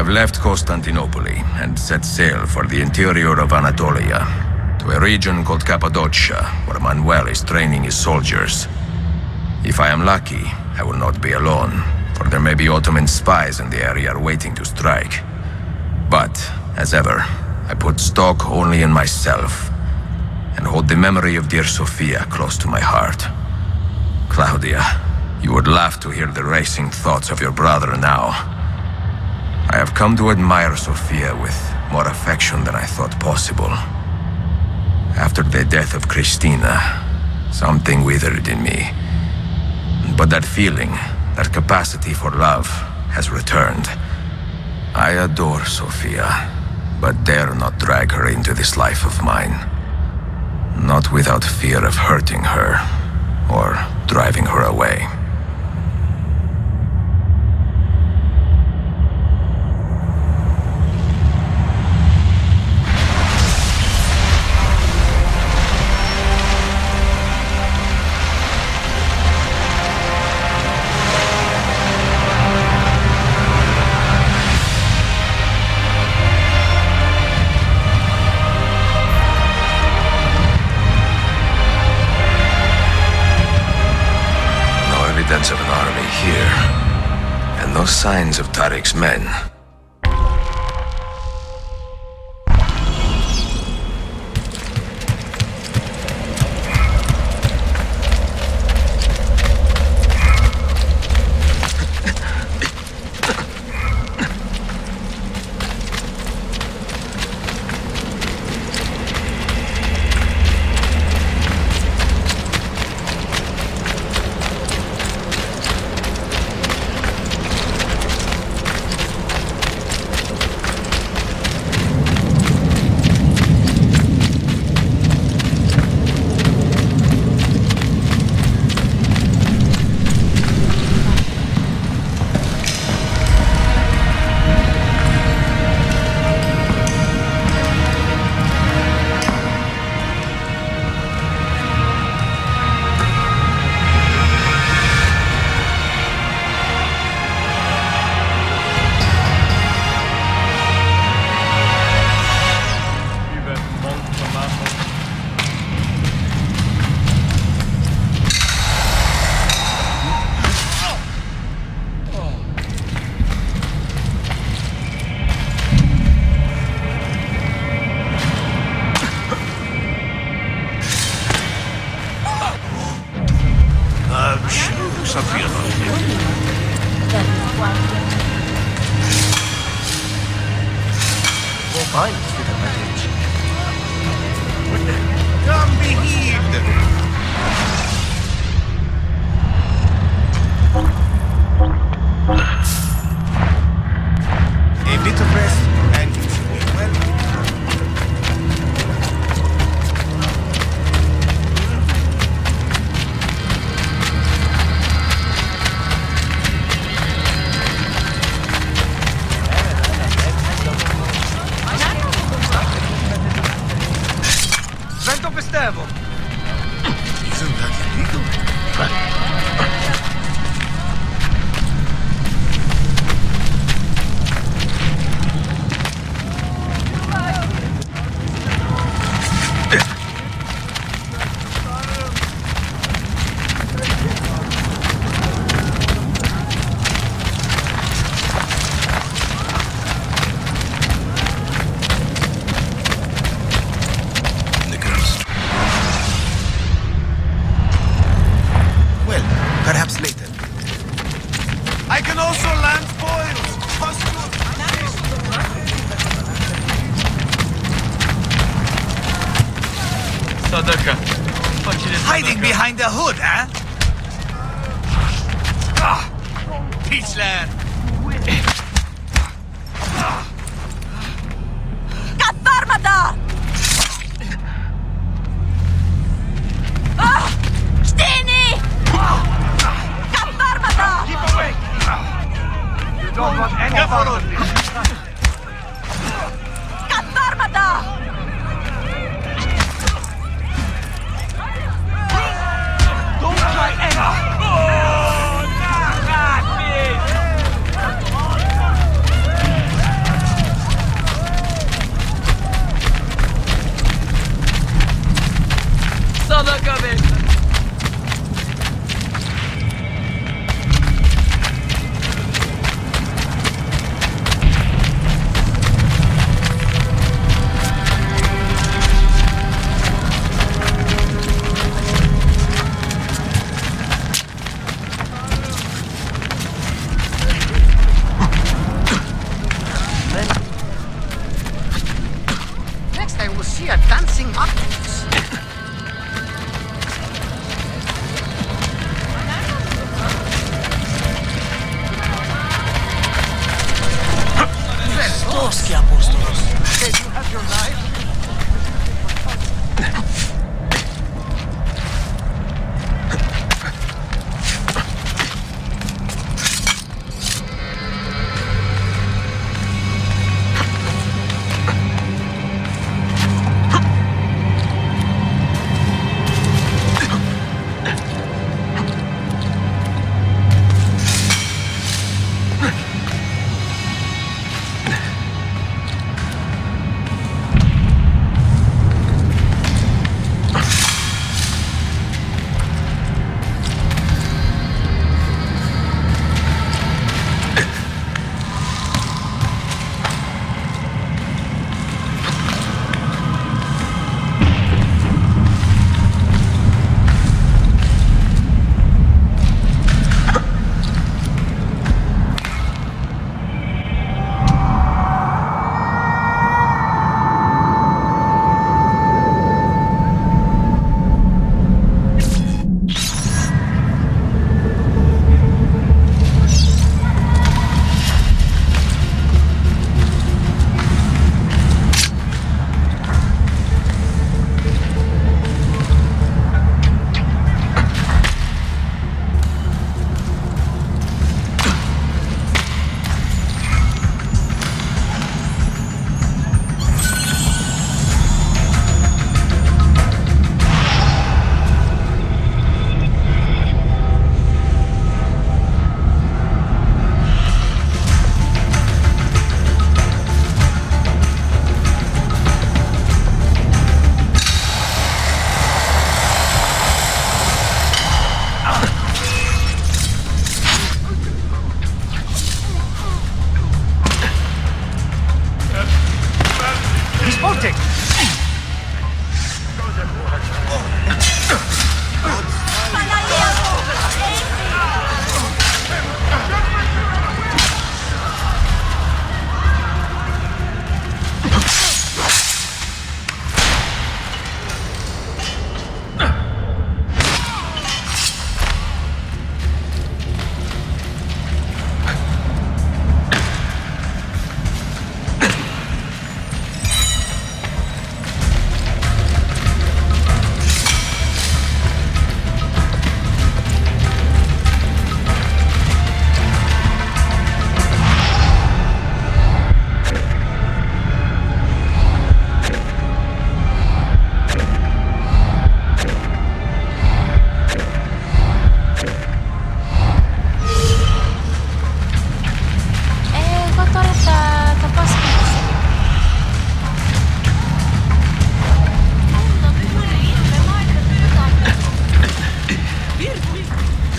have left Constantinople and set sail for the interior of Anatolia, to a region called Cappadocia, where Manuel is training his soldiers. If I am lucky, I will not be alone, for there may be Ottoman spies in the area waiting to strike. But, as ever, I put stock only in myself, and hold the memory of dear Sophia close to my heart. Claudia, you would laugh to hear the racing thoughts of your brother now. I have come to admire Sophia with more affection than I thought possible. After the death of Christina, something withered in me. But that feeling, that capacity for love, has returned. I adore Sophia, but dare not drag her into this life of mine. Not without fear of hurting her, or driving her away. Of an army here, and no signs of Tariq's men. Hiding behind the hood, huh? Peachland! Katharmada! Stini! Katharmada! Keep away! You don't want any part of this! Katharmada! Don't try any! la cabeza! Next I will see a dancing octopus. Toschi apostolos! Okay, you have your knife?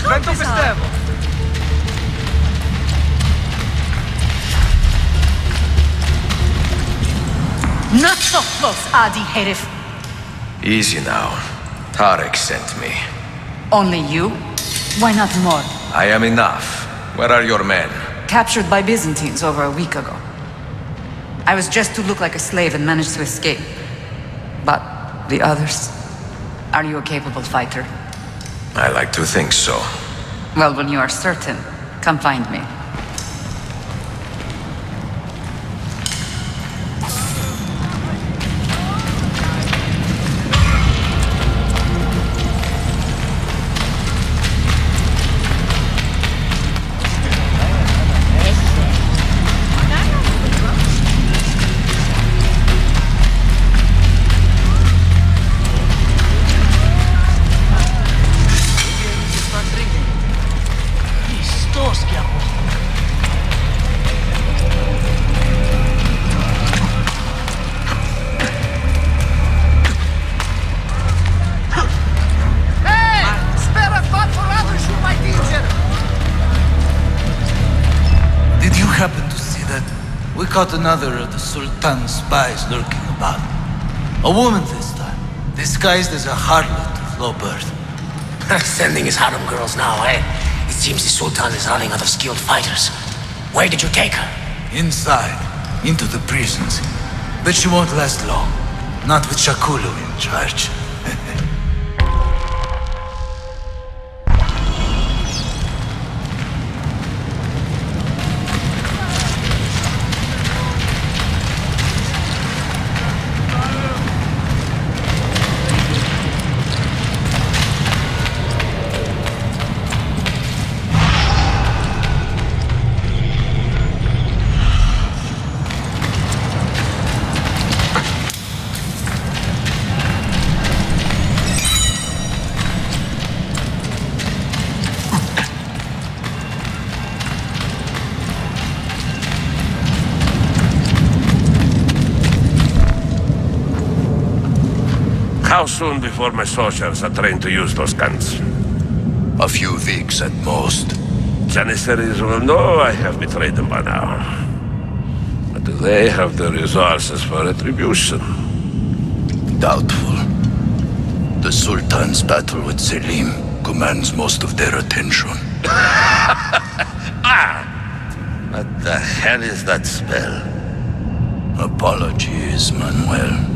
Vento festevo! Not so close, Adi Herif. Easy now. Tarek sent me. Only you? Why not more? I am enough. Where are your men? Captured by Byzantines over a week ago. I was just to look like a slave and managed to escape. But the others? Are you a capable fighter? I like to think so. Well, when you are certain, come find me. Toschi apostolos! caught another of the Sultan's spies lurking about. A woman this time, disguised as a harlot of low birth. Sending his harem girls now, eh? It seems the Sultan is running out of skilled fighters. Where did you take her? Inside, into the prisons. But she won't last long. Not with Shakulu in charge. How soon before my soldiers are trained to use those guns? A few weeks at most. Janissaries will know I have betrayed them by now. But do they have the resources for retribution? Doubtful. The Sultan's battle with Selim commands most of their attention. What the hell is that spell? Apologies, Manuel.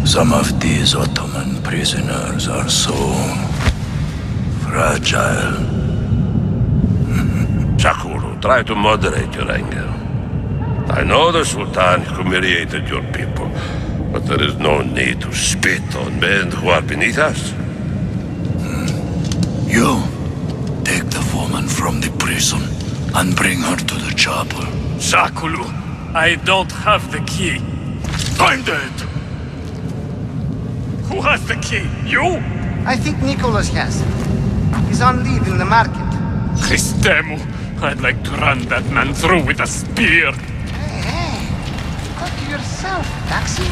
Some of these Ottoman prisoners are so fragile. Shakulu, try to moderate your anger. I know the Sultan humiliated your people, but there is no need to spit on men who are beneath us. You, take the woman from the prison and bring her to the chapel. Shakulu, I don't have the key. Find it! Who has the key? You? I think Nicholas has it. He's on leave in the market. Christemu, I'd like to run that man through with a spear. Hey, go to yourself, Taxi.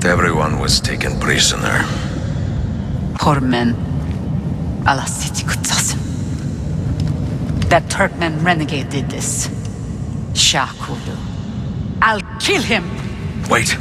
Everyone was taken prisoner. Poor men. Allah siti kutsasın. That Turkmen renegade did this. Shakulu. I'll kill him! Wait.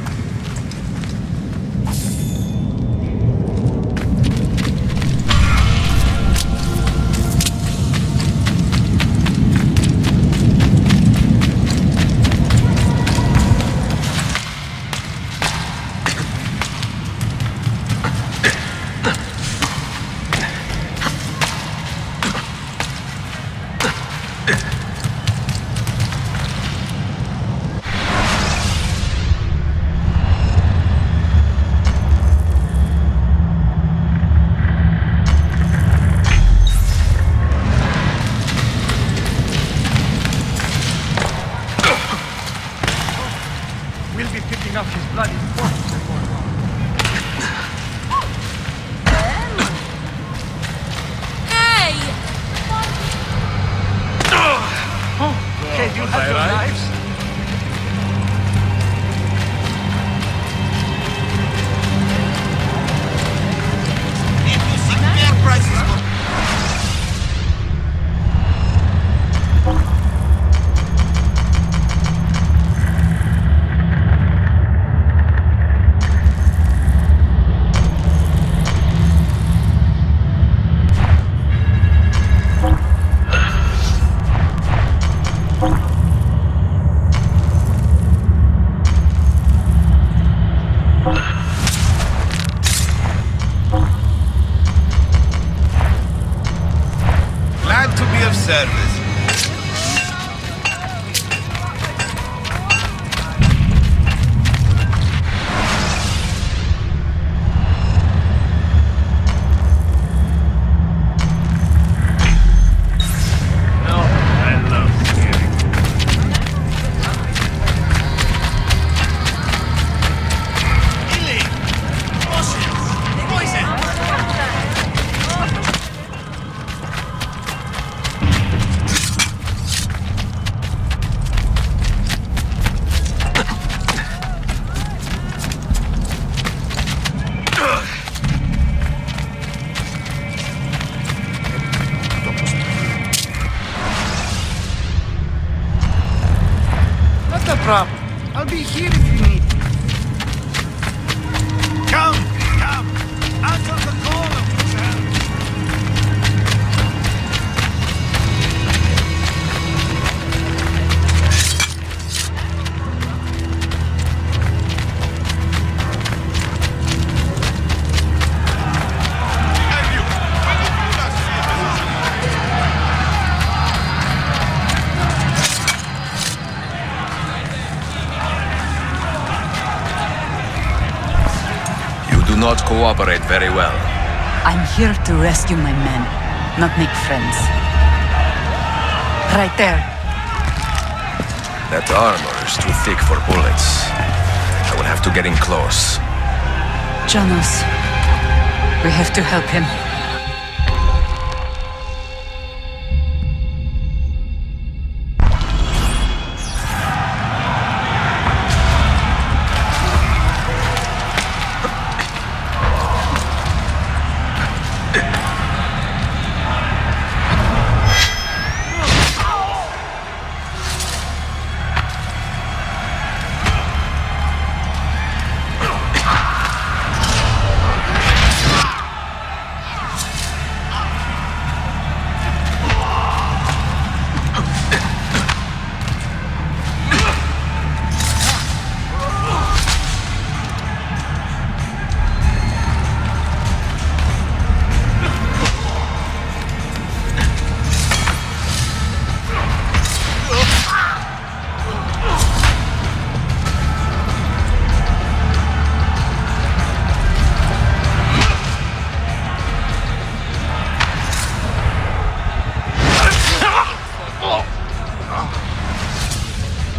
Hey, you have your knives? Glad to be of service. No, I love skiing. Not the problem. I'll be here if you need me. Come, answer the call of yourself. You do not cooperate very well. I'm here to rescue my men, not make friends. Right there. That armor is too thick for bullets. I will have to get in close. Jonas, we have to help him.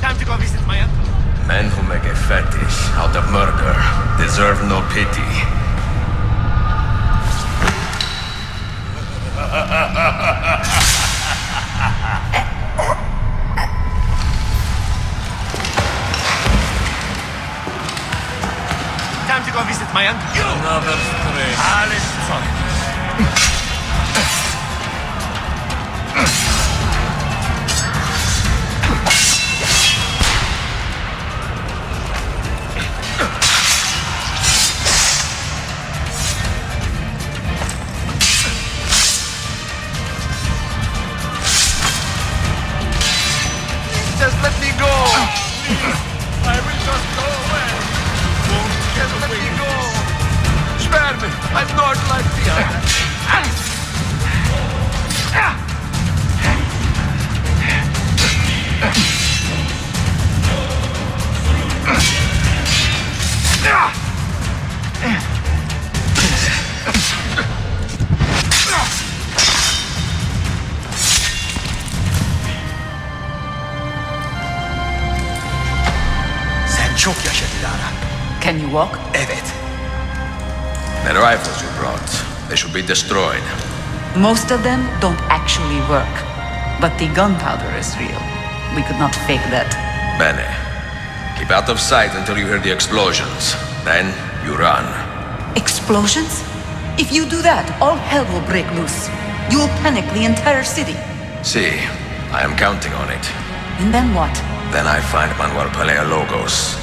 Time to go visit my uncle. Men who make a fetish out of murder deserve no pity. Time to go visit my uncle. Another stray. Alles Zeug. Just let me go. I will just go away. Just let me go. Spare me. I'm not like the others. Sen çok yaşadın Lara. Can you walk? Evet. The rifles you brought, they should be destroyed. Most of them don't actually work, but the gunpowder is real. We could not fake that. Bene. Keep out of sight until you hear the explosions. Then, you run. Explosions? If you do that, all hell will break loose. You will panic the entire city. See, I am counting on it. And then what? Then I find Manuel Paleologos.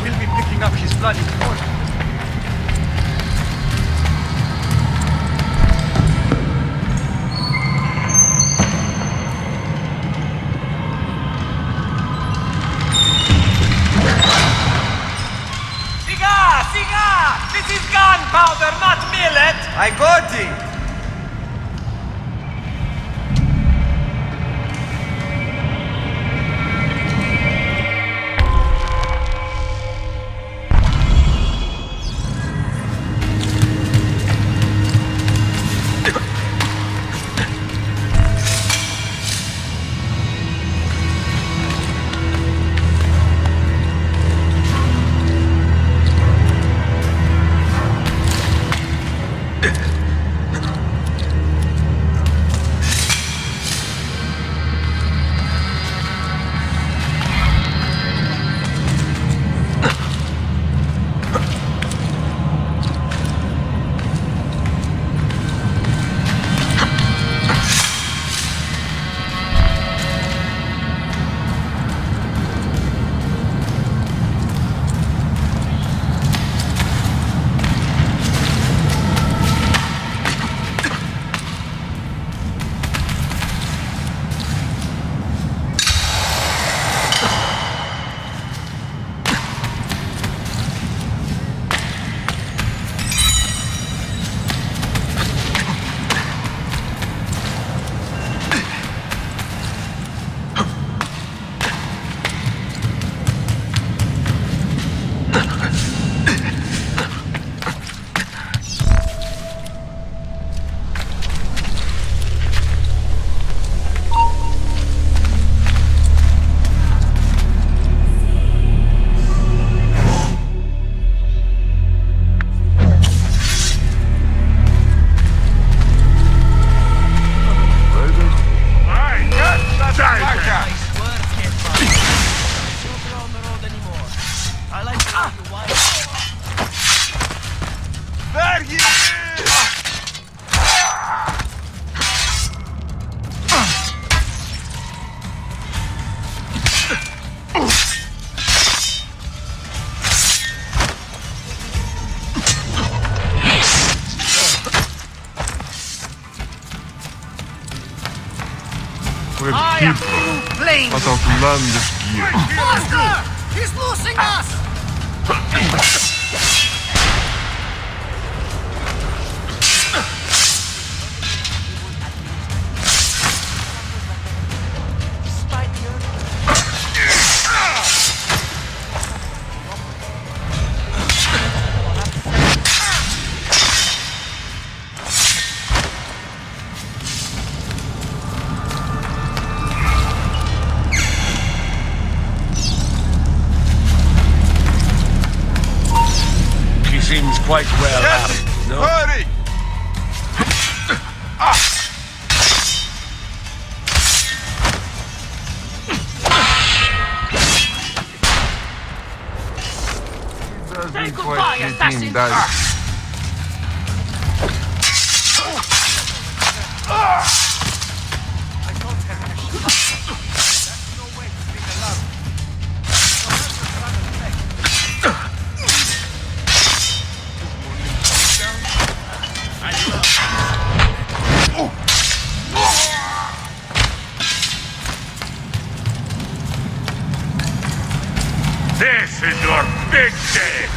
We'll be picking up his bloody corpse. Siga! This is gunpowder, not millet! I got it! Att Outlanders gear. Master! He's losing us! Seems quite well armed, no? Hurry! Doesn't quite fit in, does it? This is your big day,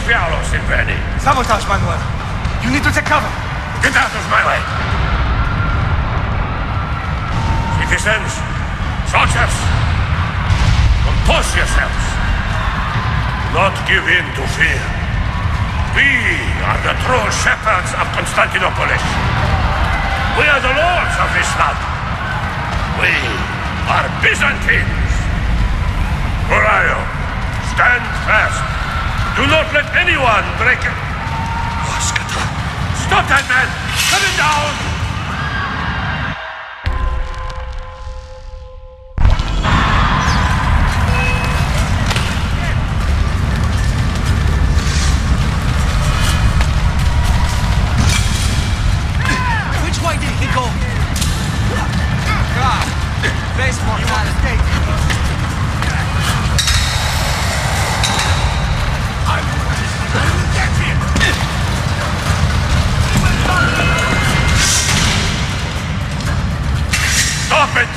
Fialos in Veni. Sabotage, Manuel. You need to take cover. Get out of my way! Citizens, soldiers, compose yourselves. Do not give in to fear. We are the true shepherds of Constantinople. We are the lords of this land. We are Byzantines. Horaio, stand fast. Do not let anyone break it. Stop that man! Cut him down!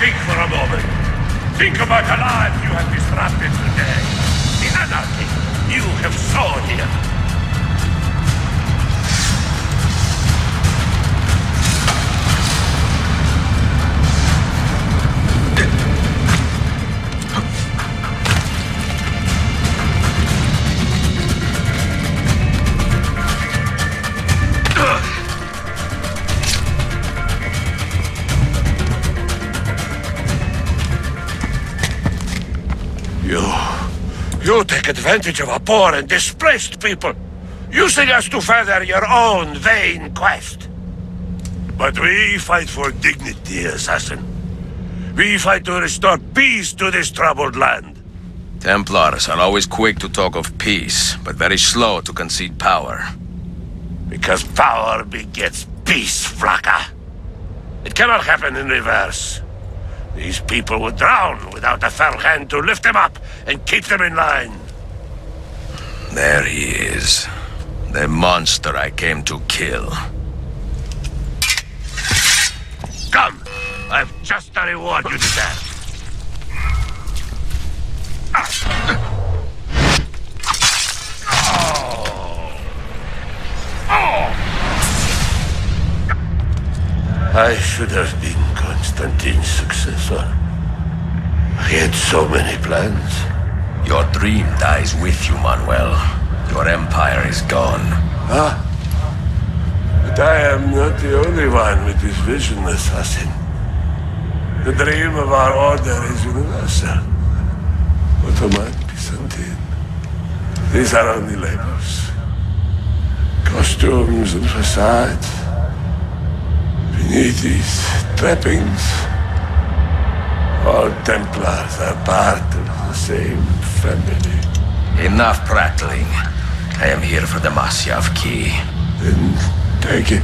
Think for a moment. Think about the lives you have disrupted today. The anarchy you have sown here. You take advantage of our poor and displaced people, using us to further your own vain quest. But we fight for dignity, assassin. We fight to restore peace to this troubled land. Templars are always quick to talk of peace, but very slow to concede power. Because power begets peace, Flaka. It cannot happen in reverse. These people would drown without a fell hand to lift them up and keep them in line. There he is. The monster I came to kill. Come! I've just the reward you deserve. I should have been Constantine's successor. He had so many plans. Your dream dies with you, Manuel. Your empire is gone. Ah. But I am not the only one with this vision, assassin. The dream of our order is universal. Ottoman, Byzantine. These are only labels. Costumes and facades. Beneath these trappings, all Templars are part of the same family. Enough prattling. I am here for the Masyav key. Then take it.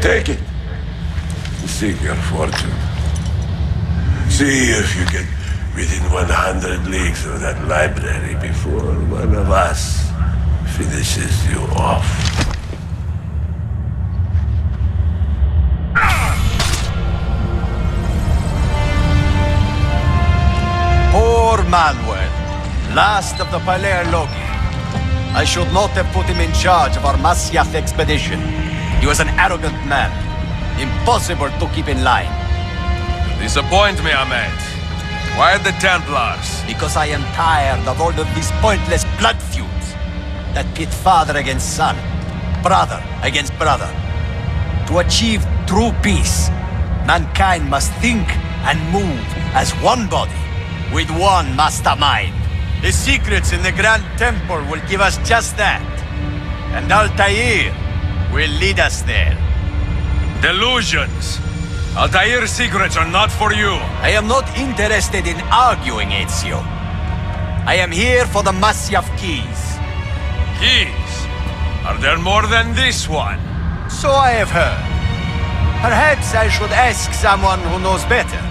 Take it. Seek your fortune. See if you get within 100 leagues of that library before one of us finishes you off. Poor Manuel, last of the Palerlogi. I should not have put him in charge of our Masyath expedition. He was an arrogant man. Impossible to keep in line. You disappoint me, Ahmed. Why the Templars? Because I am tired of all of these pointless blood feuds that pit father against son, brother against brother. To achieve true peace, mankind must think and move as one body, with one mastermind. The secrets in the Grand Temple will give us just that. And Altair will lead us there. Delusions. Altair's secrets are not for you. I am not interested in arguing, Ezio. I am here for the Masyav keys. Keys? Are there more than this one? So I have heard. Perhaps I should ask someone who knows better.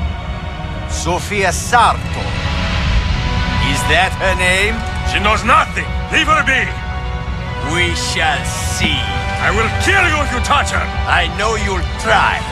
Sofia Sarto. Is that her name? She knows nothing. Leave her be. We shall see. I will kill you if you touch her. I know you'll try.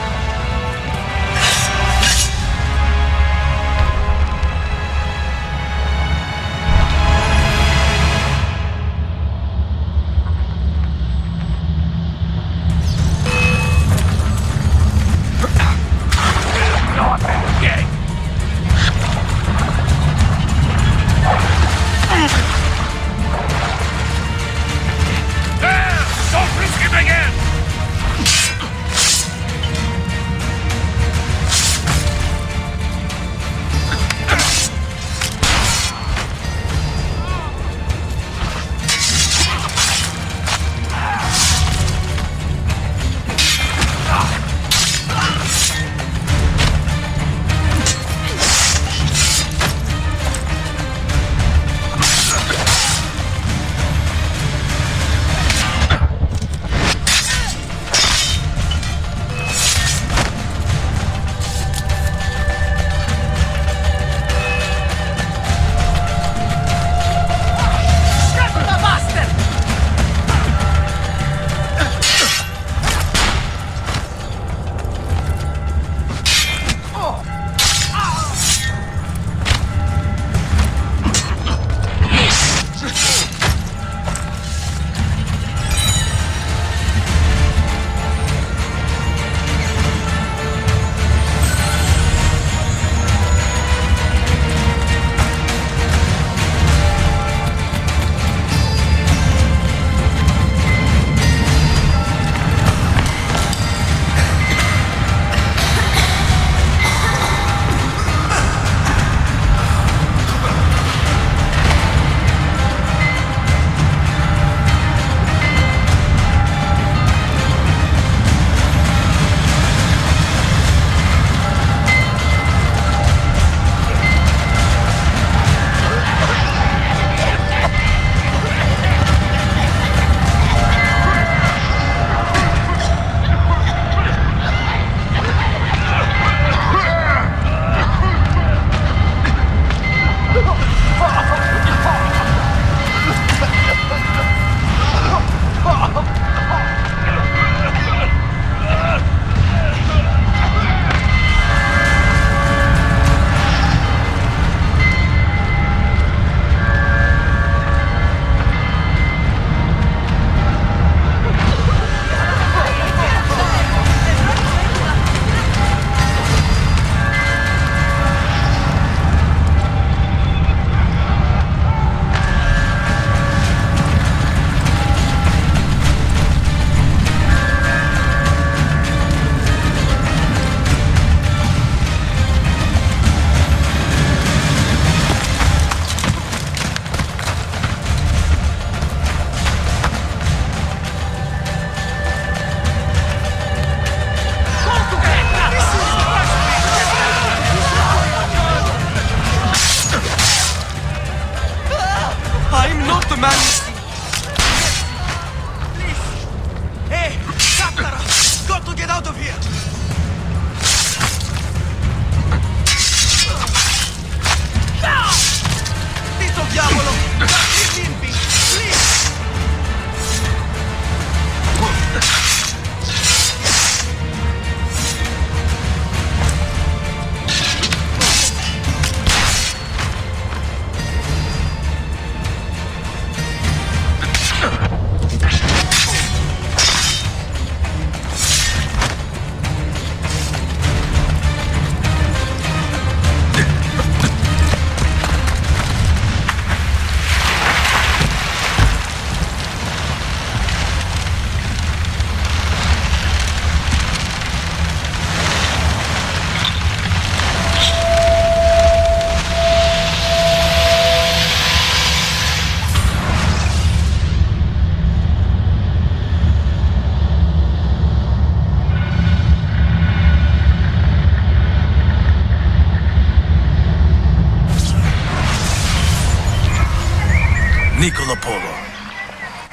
Niccolo Polo.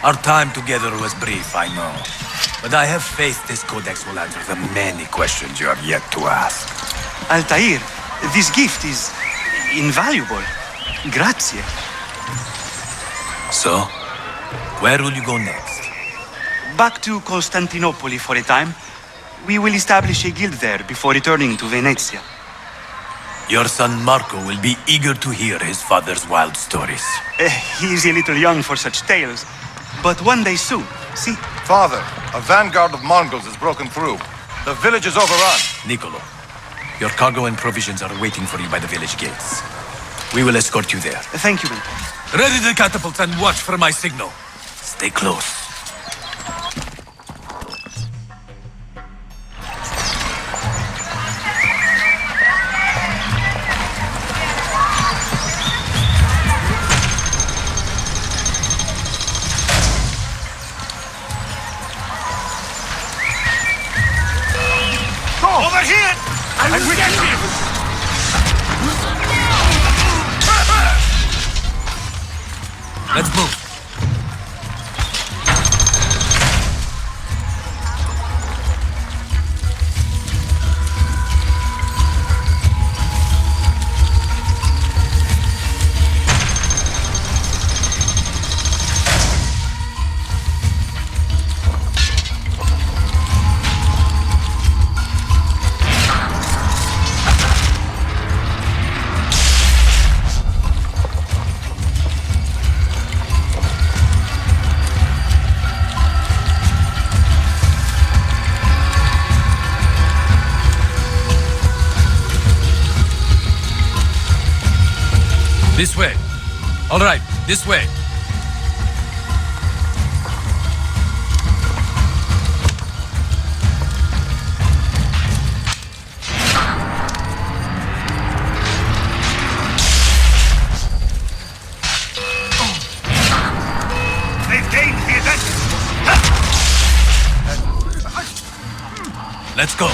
Our time together was brief, I know. But I have faith this codex will answer the many questions you have yet to ask. Altair, this gift is invaluable. Grazie. So, where will you go next? Back to Constantinople for a time. We will establish a guild there before returning to Venezia. Your son Marco will be eager to hear his father's wild stories. He is a little young for such tales, but one day soon, see? Father, a vanguard of Mongols has broken through. The village is overrun. Niccolo, your cargo and provisions are waiting for you by the village gates. We will escort you there. Thank you, man. Ready the catapults and watch for my signal. Stay close. Over here! I'm with you! Let's move. This way. All right, this way. They've gained the advantage. Let's go.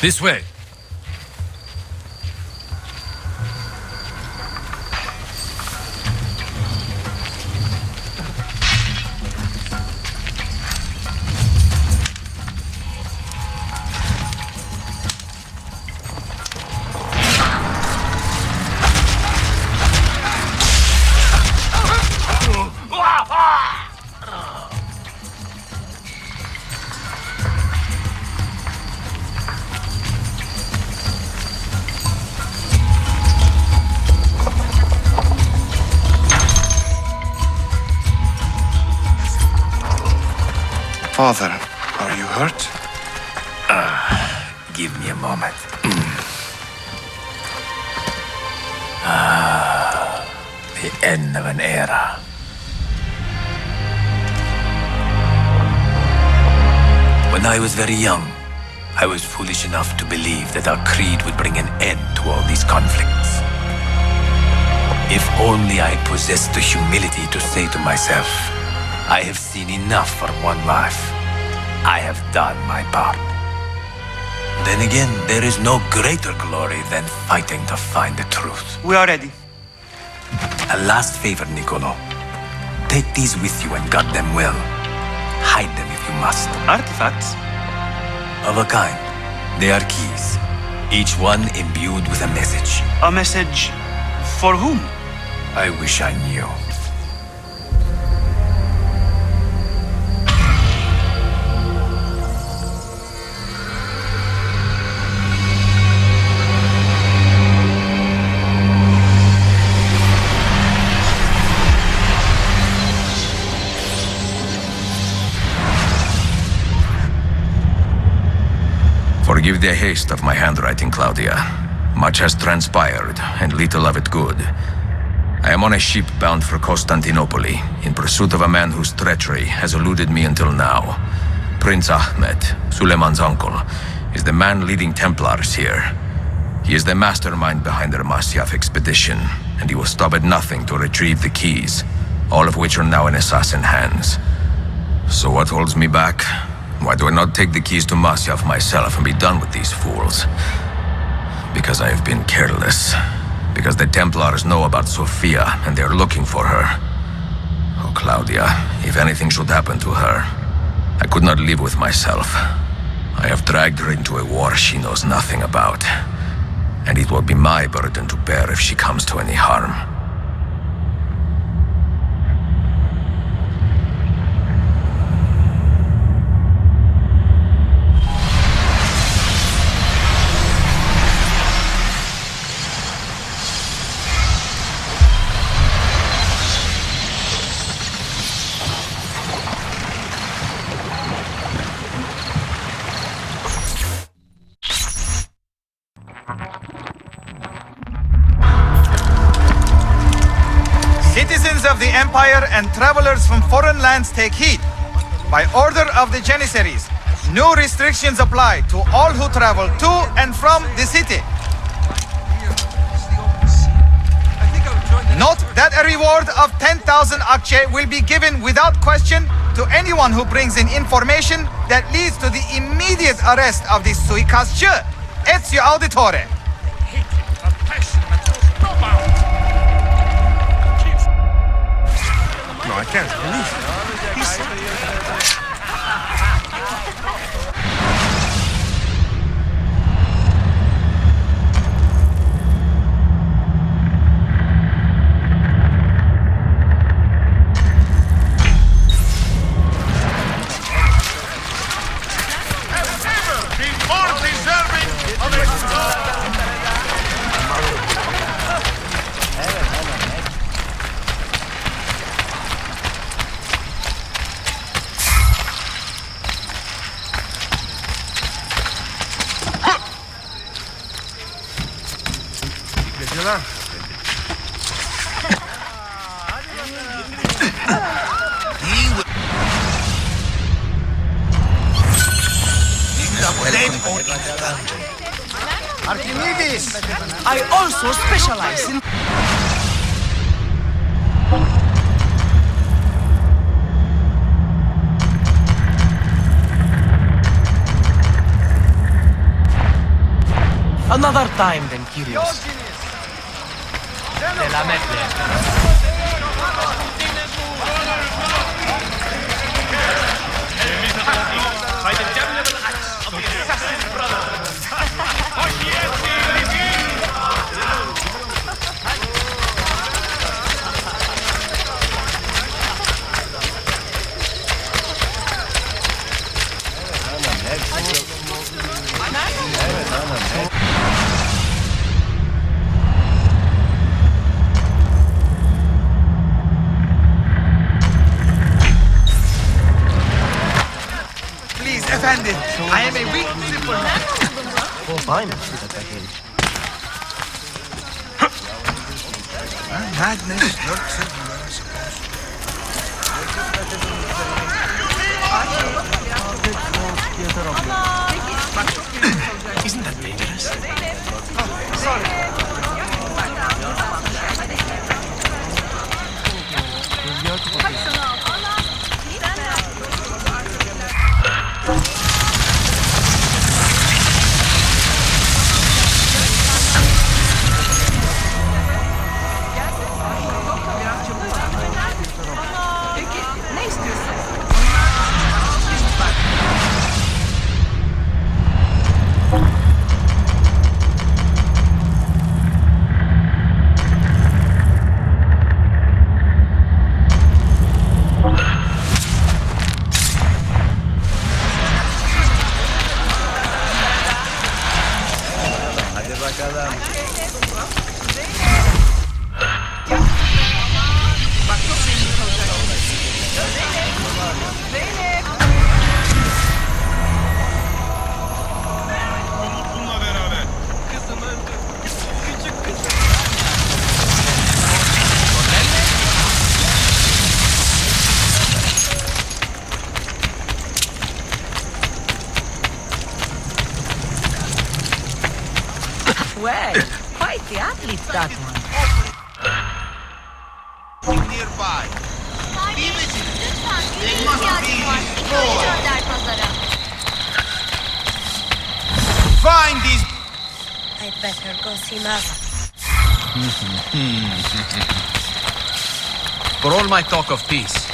This way. Father, are you hurt? Give me a moment. The end of an era. When I was very young, I was foolish enough to believe that our creed would bring an end to all these conflicts. If only I possessed the humility to say to myself, I have seen enough for one life. I have done my part. Then again, there is no greater glory than fighting to find the truth. We are ready. A last favor, Niccolo. Take these with you and guard them well. Hide them if you must. Artifacts? Of a kind. They are keys, each one imbued with a message. A message for whom? I wish I knew. Forgive the haste of my handwriting, Claudia. Much has transpired, and little of it good. I am on a ship bound for Constantinople, in pursuit of a man whose treachery has eluded me until now. Prince Ahmed, Suleiman's uncle, is the man leading Templars here. He is the mastermind behind their Masyaf expedition, and he will stop at nothing to retrieve the keys. all of which are now in assassin hands. So what holds me back? Why do I not take the keys to Masyaf myself and be done with these fools? Because I have been careless. Because the Templars know about Sophia, and they're looking for her. Oh, Claudia, if anything should happen to her, I could not live with myself. I have dragged her into a war she knows nothing about. And it will be my burden to bear if she comes to any harm. Citizens of the Empire and travelers from foreign lands take heed. By order of the Janissaries, new restrictions apply to all who travel to and from the city. Note that a reward of 10,000 akçe will be given without question to anyone who brings in information that leads to the immediate arrest of the suikastçı, Ezio Auditore. No, I can't believe it. He's more deserving of a Archimedes! I also specialize in... Another time than curious. De la by the damnable axe of the assassin brother. Please, Effendi, I am a weak diplomat. Oh, fine. Madness lurks everywhere, I suppose. Isn't that dangerous? Well, quite the athlete, that one. Nearby. Find these. I'd better go see Mother. For all my talk of peace,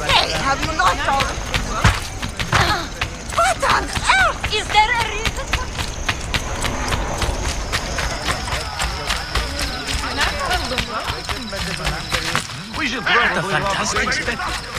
Hey, have you not told? What on earth? Is there a reason for We should what a fantastic spectacle.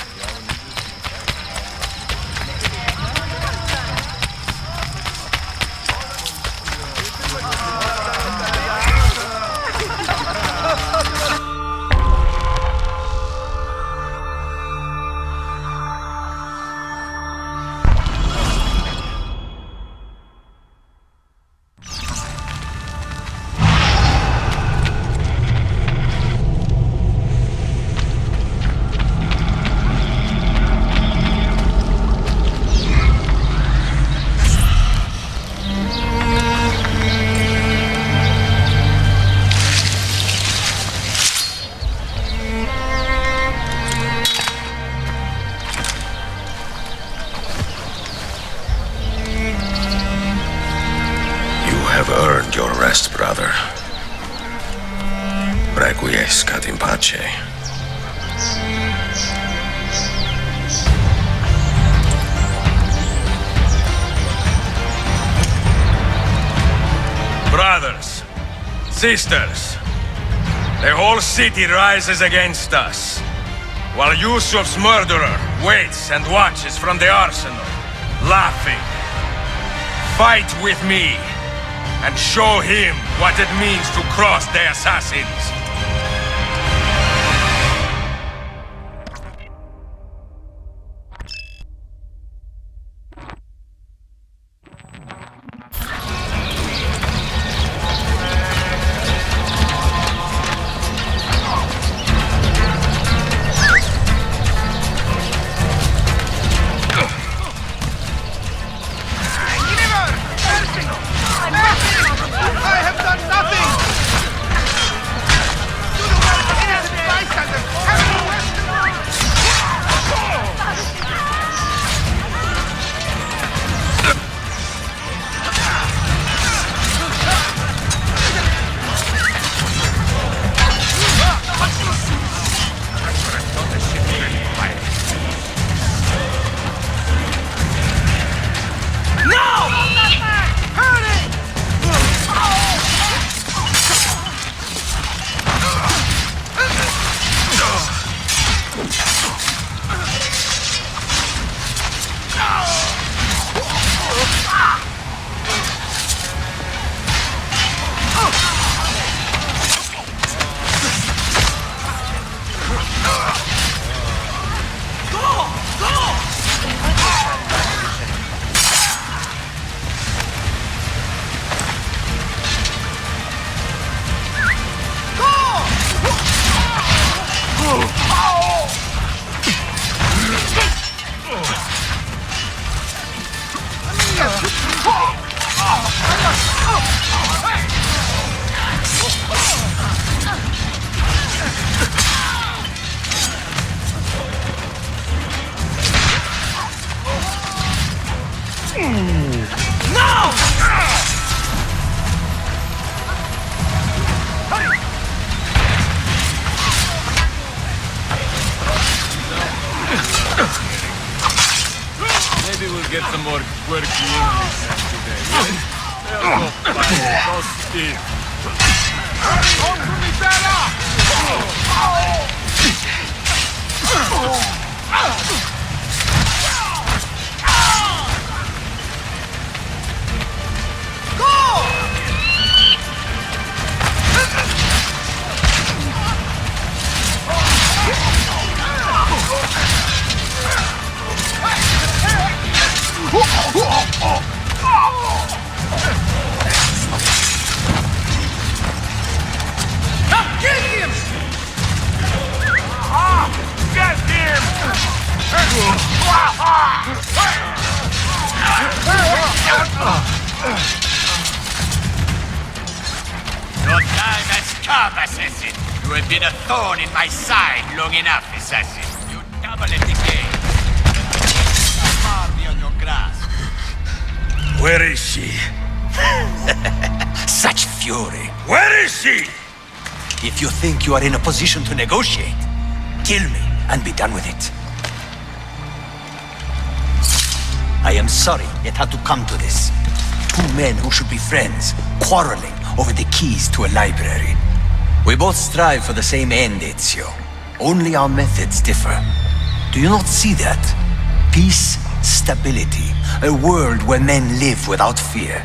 Brother. Requiescat in pace. Brothers, sisters, the whole city rises against us, while Yusuf's murderer waits and watches from the arsenal, laughing. Fight with me, and show him what it means to cross the assassins. Get some more quirky English today. They'll go fine. Go steep. Hold for me, Bella! Come, assassin. You have been a thorn in my side long enough, assassin. You double it again. Far beyond your grasp. Where is she? Such fury. Where is she? If you think you are in a position to negotiate, kill me and be done with it. I am sorry it had to come to this. Two men who should be friends, quarreling over the keys to a library. We both strive for the same end, Ezio. Only our methods differ. Do you not see that? Peace, stability, a world where men live without fear.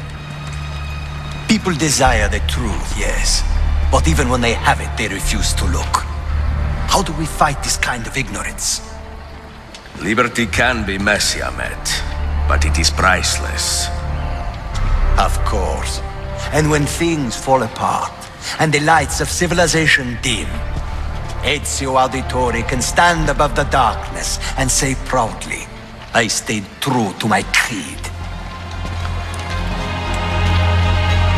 People desire the truth, yes. But even when they have it, they refuse to look. How do we fight this kind of ignorance? Liberty can be messy, Ahmed, but it is priceless. Of course. And when things fall apart, and the lights of civilization dim, Ezio Auditore can stand above the darkness and say proudly, I stayed true to my creed.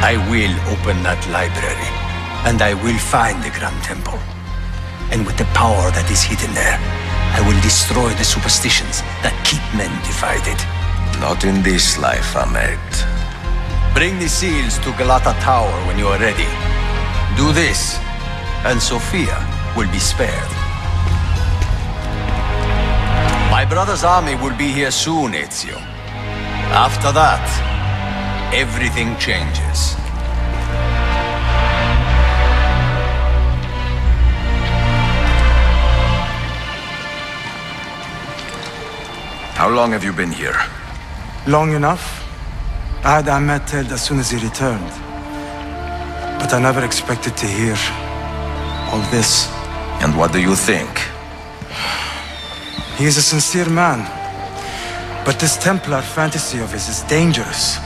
I will open that library, and I will find the Grand Temple. And with the power that is hidden there, I will destroy the superstitions that keep men divided. Not in this life, Ahmed. Bring the seals to Galata Tower when you are ready. Do this, and Sophia will be spared. My brother's army will be here soon, Ezio. After that, everything changes. How long have you been here? Long enough. I had Ahmed killed as soon as he returned. But I never expected to hear all this. And what do you think? He is a sincere man. But this Templar fantasy of his is dangerous.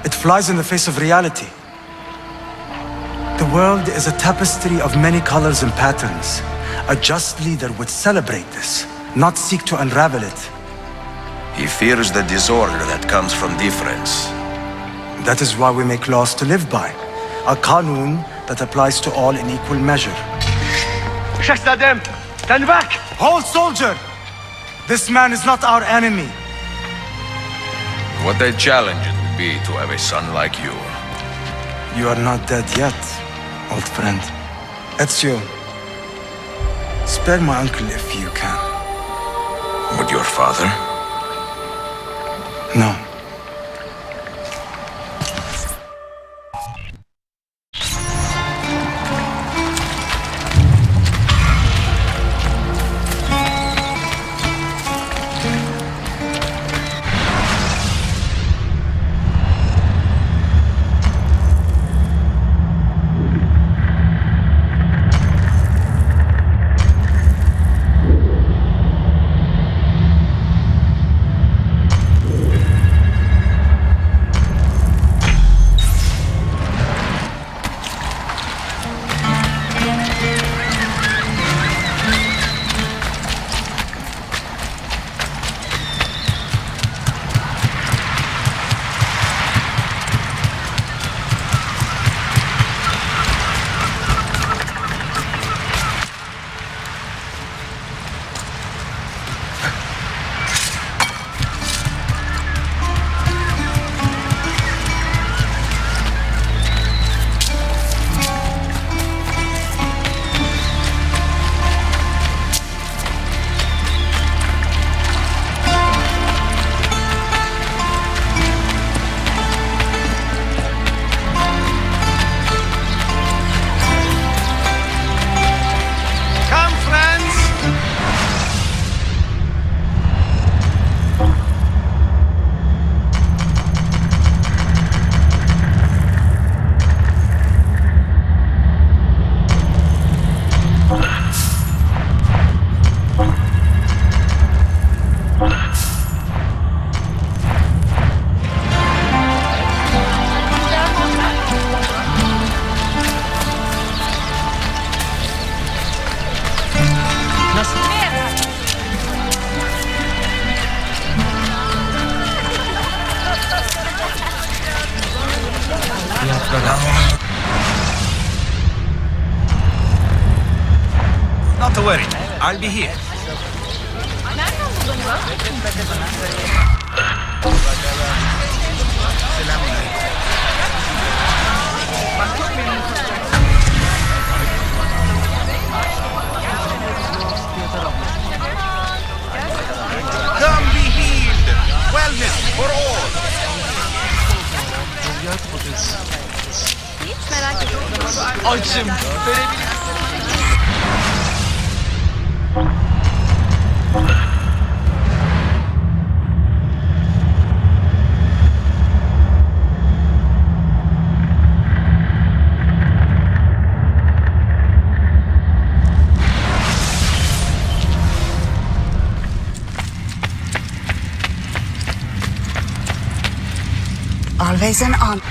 It flies in the face of reality. The world is a tapestry of many colors and patterns. A just leader would celebrate this, not seek to unravel it. He fears the disorder that comes from difference. That is why we make laws to live by. A qanun that applies to all in equal measure. Shahzadem, stand back! Hold, soldier! This man is not our enemy. What a challenge it would be to have a son like you. You are not dead yet, old friend. Ezio, spare my uncle if you can. Would your father? No. I'll be here. Come be healed! Wellness for all! Hiç merak etme. Açım. Always an on.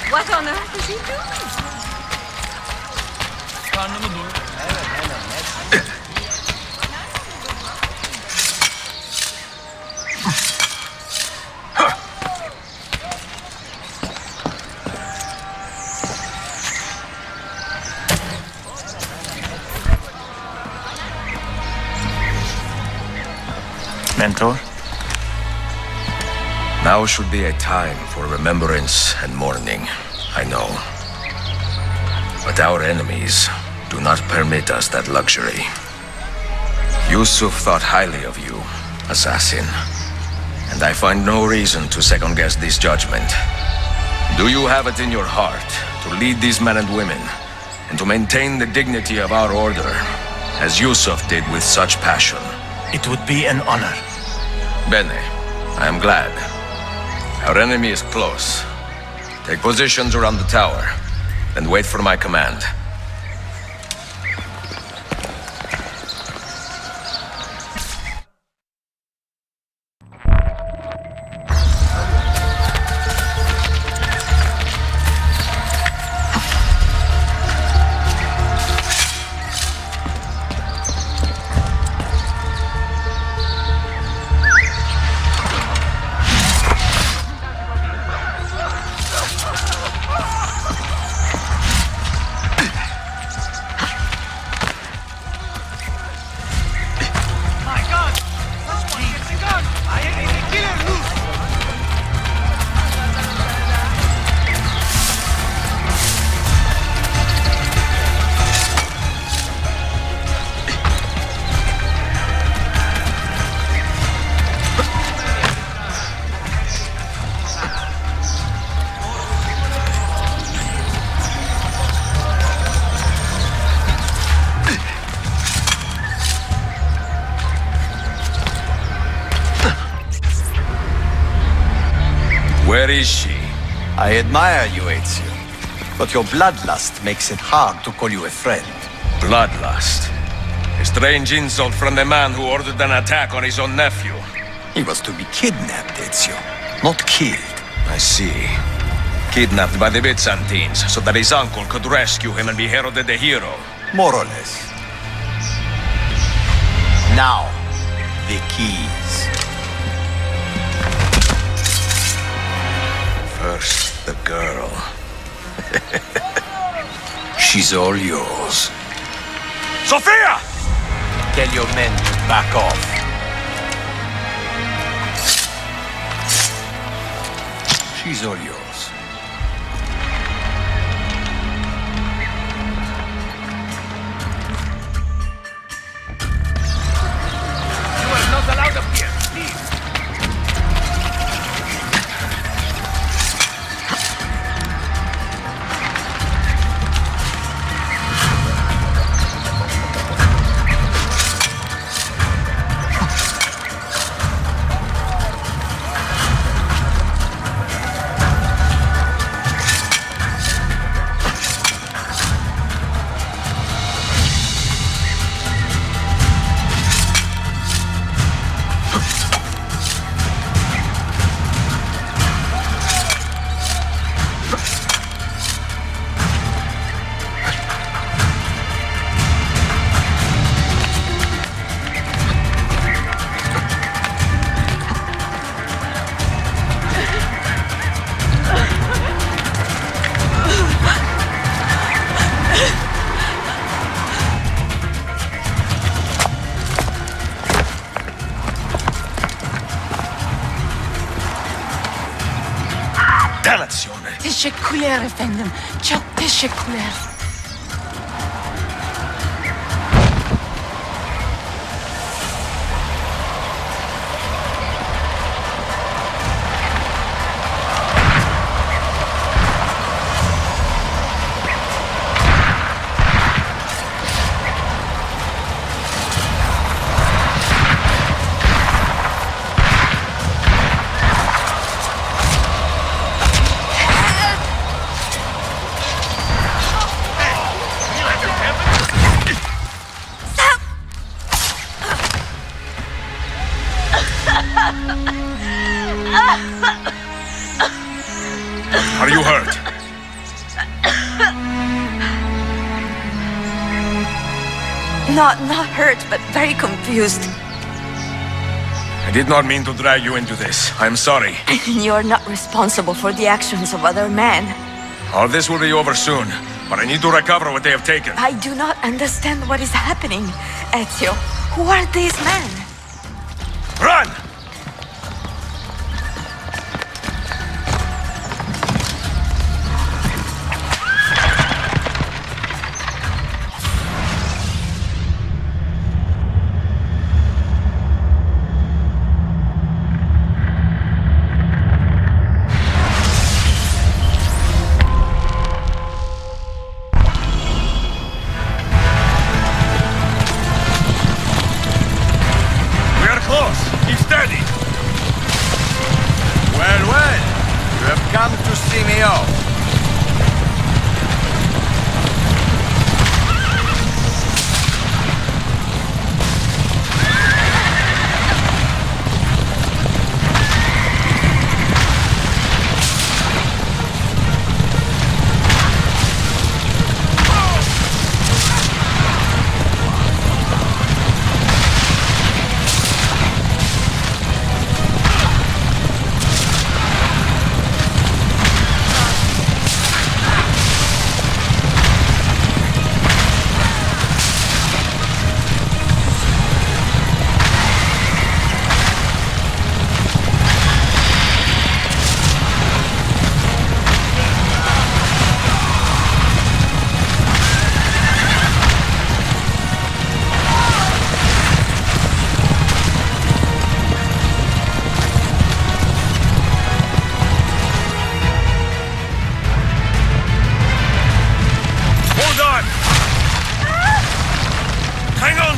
What on earth is he doing? Karnımı doyur. Mentor? Now should be a time for remembrance and mourning, I know. But our enemies do not permit us that luxury. Yusuf thought highly of you, assassin. And I find no reason to second-guess this judgment. Do you have it in your heart to lead these men and women, and to maintain the dignity of our order, as Yusuf did with such passion? It would be an honor. Bene, I am glad. Our enemy is close. Take positions around the tower, and wait for my command. Where is she? I admire you, Ezio. But your bloodlust makes it hard to call you a friend. Bloodlust? A strange insult from the man who ordered an attack on his own nephew. He was to be kidnapped, Ezio, not killed. I see. Kidnapped by the Byzantines so that his uncle could rescue him and be heralded a hero. More or less. Now, the keys. First, the girl. She's all yours. Sophia! Tell your men to back off. She's all yours. You are not allowed up here. Leave. Dannazione! Teşekkürler efendim. Çok teşekkürler. Are you hurt? Not hurt, but very confused. I did not mean to drag you into this. I'm sorry. You're not responsible for the actions of other men. All this will be over soon, but I need to recover what they have taken. I do not understand what is happening, Ezio. Who are these men? Run!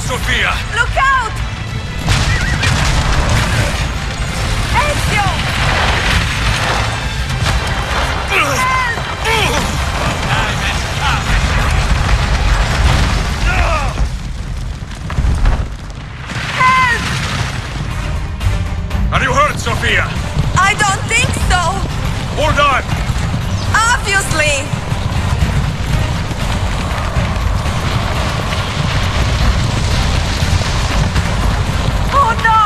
Sophia! Look out! Ezio! Help! Are you hurt, Sophia? I don't think so! Hold on! Obviously! Oh no!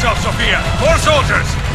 yourself, Sophia! More soldiers!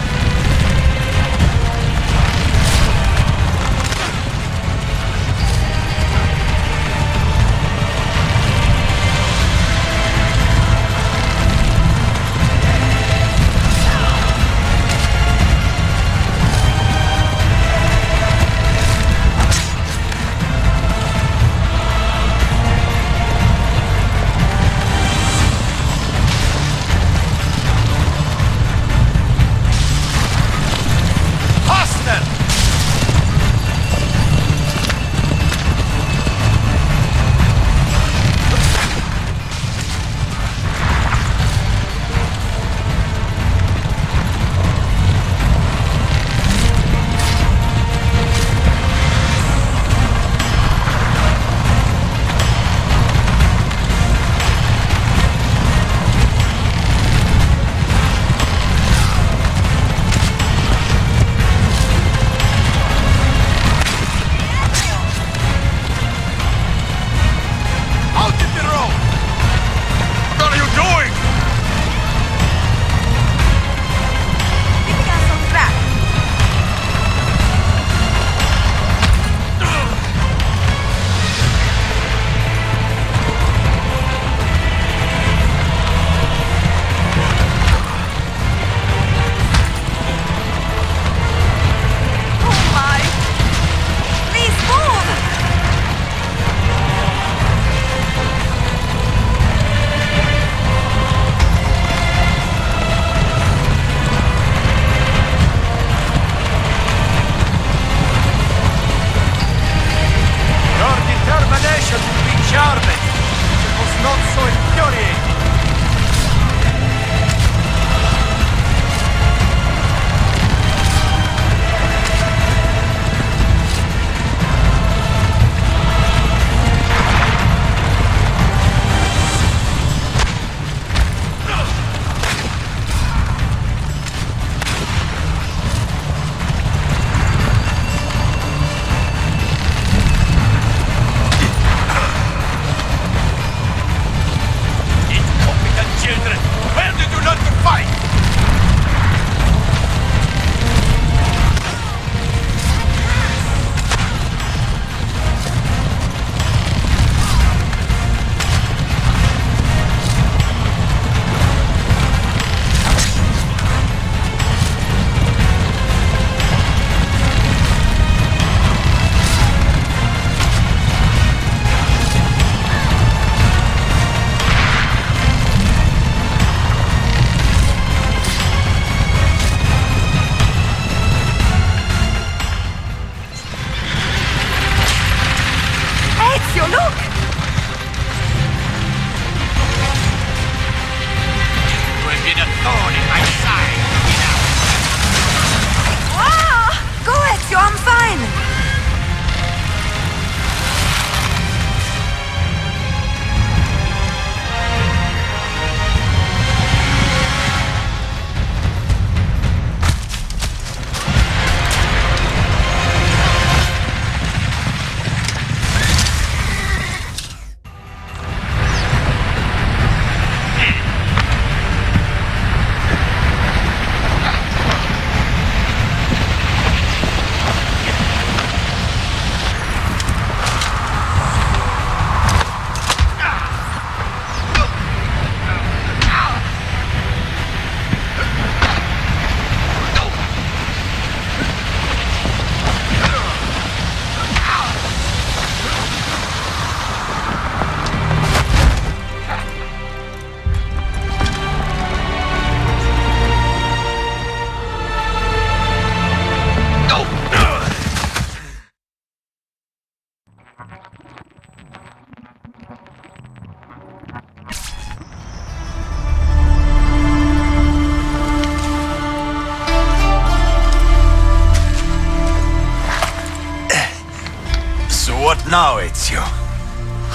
Now, Ezio,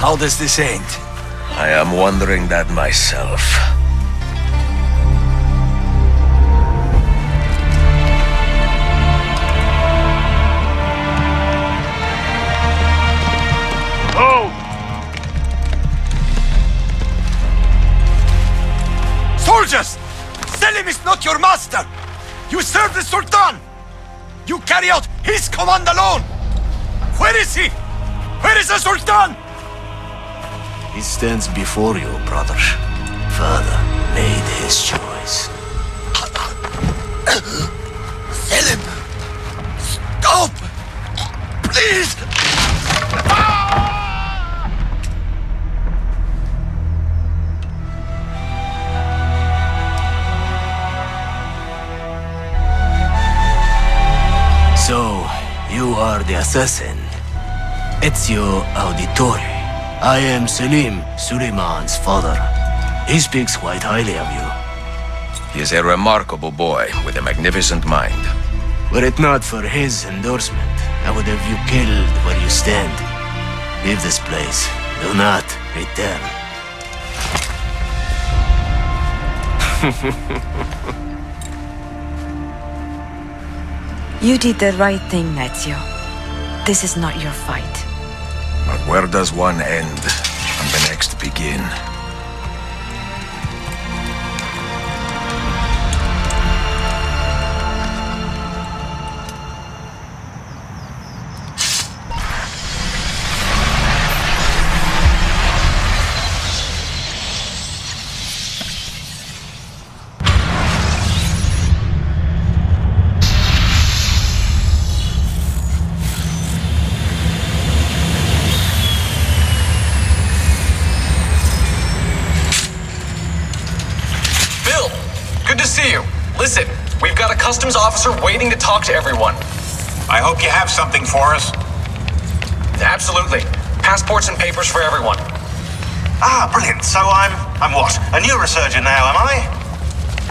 how does this end? I am wondering that myself. Oh! Soldiers! Selim is not your master! You serve the Sultan! You carry out his command alone! Where is he? Where is the Sultan? He stands before you, brother. Father made his choice. Selim! Stop! Please! So, you are the assassin. Ezio Auditore. I am Selim, Suleiman's father. He speaks quite highly of you. He is a remarkable boy with a magnificent mind. Were it not for his endorsement, I would have you killed where you stand. Leave this place. Do not return. You did the right thing, Ezio. This is not your fight. But where does one end and the next begin? Listen, we've got a customs officer waiting to talk to everyone. I hope you have something for us. Absolutely. Passports and papers for everyone. Ah, brilliant. So I'm what? A neurosurgeon now, am I?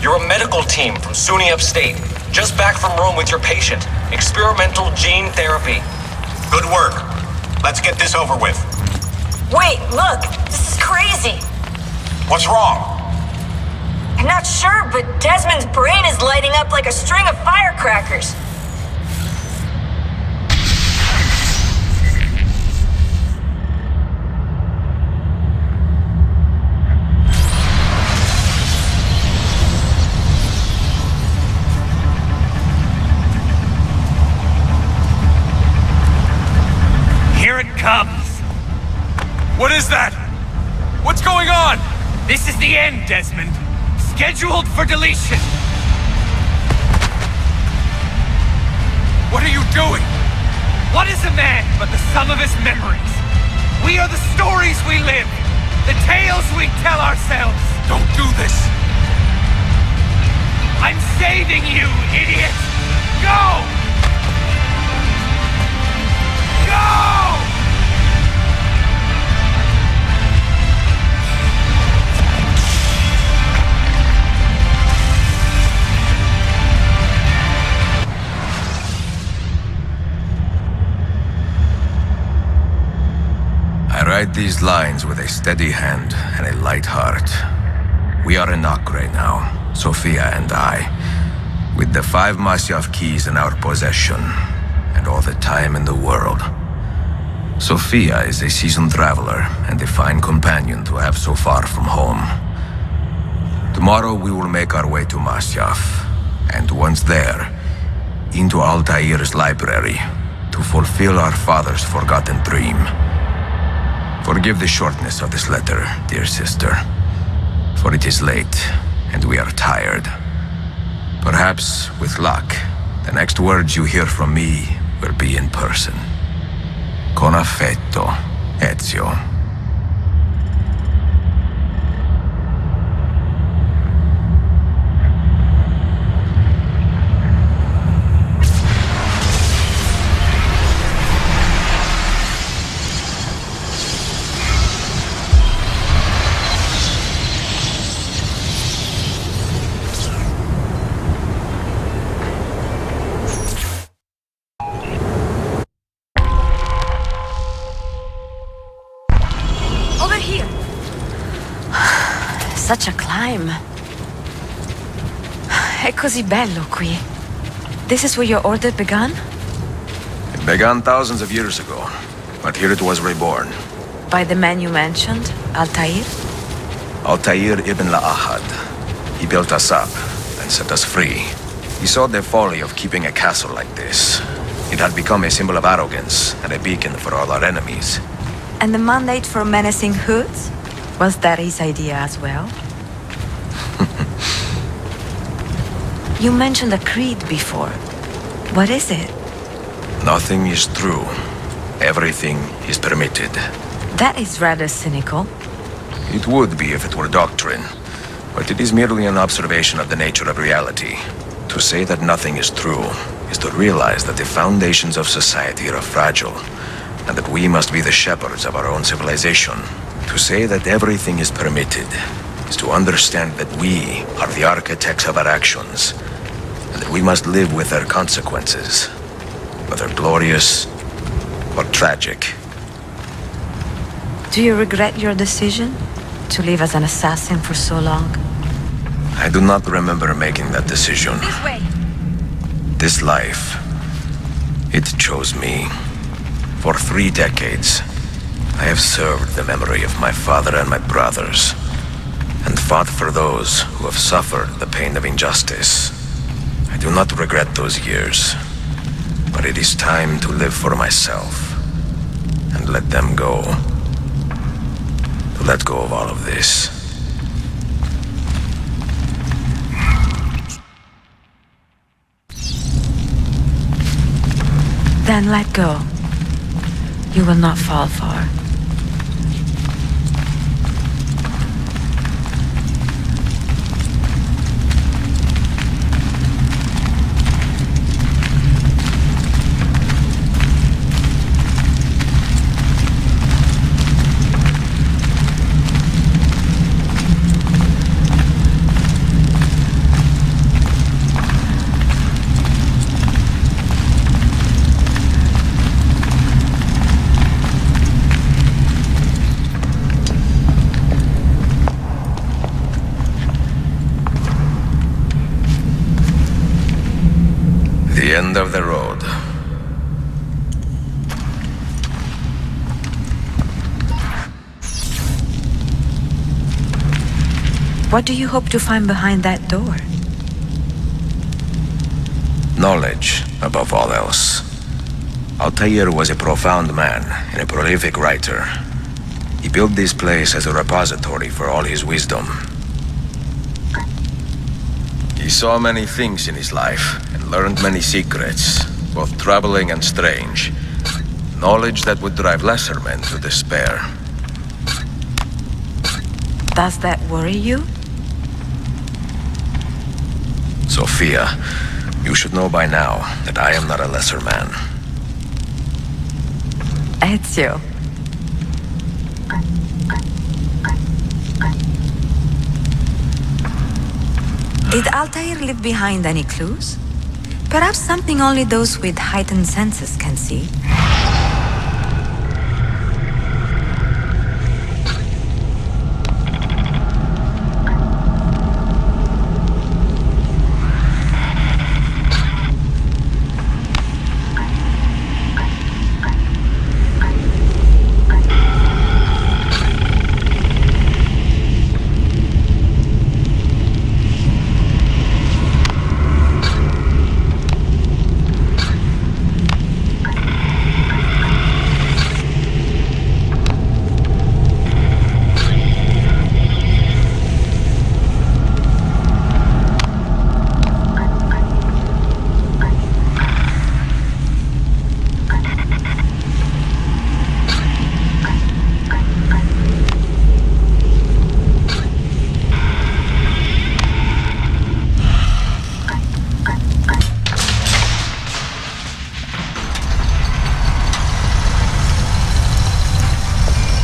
You're a medical team from SUNY Upstate. Just back from Rome with your patient. Experimental gene therapy. Good work. Let's get this over with. Wait, look! This is crazy! What's wrong? I'm not sure, but Desmond's brain is lighting up like a string of firecrackers. Here it comes. What is that? What's going on? This is the end, Desmond. Scheduled for deletion. What are you doing? What is a man but the sum of his memories? We are the stories we live, the tales we tell ourselves. Don't do this. I'm saving you, idiot! Go! Go! I write these lines with a steady hand and a light heart. We are in Acre now, Sophia and I, with the 5 Masyaf keys in our possession, and all the time in the world. Sophia is a seasoned traveler and a fine companion to have so far from home. Tomorrow we will make our way to Masyaf, and once there, into Altair's library, to fulfill our father's forgotten dream. Forgive the shortness of this letter, dear sister, for it is late, and we are tired. Perhaps, with luck, the next words you hear from me will be in person. Con affetto, Ezio. Such a climb. È così bello qui. This is where your order began? It began thousands of years ago, but here it was reborn. By the man you mentioned, Altair? Altair ibn Ahad. He built us up, set us free. He saw the folly of keeping a castle like this. It had become a symbol of arrogance and a beacon for all our enemies. And the mandate for menacing hoods? Was that his idea as well? You mentioned a creed before. What is it? Nothing is true. Everything is permitted. That is rather cynical. It would be if it were doctrine, but it is merely an observation of the nature of reality. To say that nothing is true is to realize that the foundations of society are fragile, and that we must be the shepherds of our own civilization. To say that everything is permitted is to understand that we are the architects of our actions, and that we must live with their consequences, whether glorious or tragic. Do you regret your decision to live as an assassin for so long? I do not remember making that decision. This way! This life, it chose me. For 3 decades, I have served the memory of my father and my brothers, and fought for those who have suffered the pain of injustice. I do not regret those years, but it is time to live for myself, and let them go. To let go of all of this. Then let go. You will not fall far. The end of the road. What do you hope to find behind that door? Knowledge, above all else. Altair was a profound man and a prolific writer. He built this place as a repository for all his wisdom. He saw many things in his life and learned many secrets, both troubling and strange. Knowledge that would drive lesser men to despair. Does that worry you? Sophia, you should know by now that I am not a lesser man. Ezio. Did Altair leave behind any clues? Perhaps something only those with heightened senses can see.